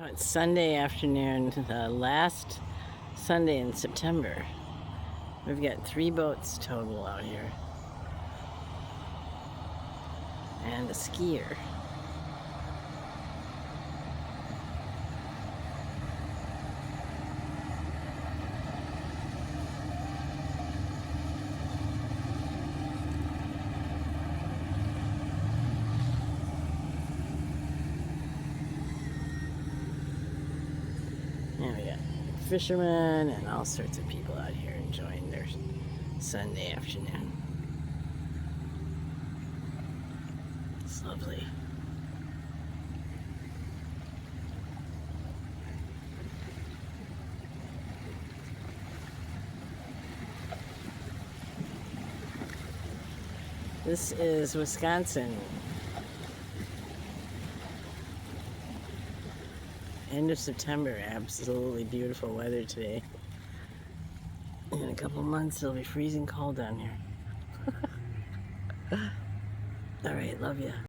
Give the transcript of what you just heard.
It's Sunday afternoon, the last Sunday in September. We've got 3 boats total out here. And a skier. And we got fishermen and all sorts of people out here enjoying their Sunday afternoon. It's lovely. This is Wisconsin. End of September, absolutely beautiful weather today. In a couple months, it'll be freezing cold down here. All right, love ya.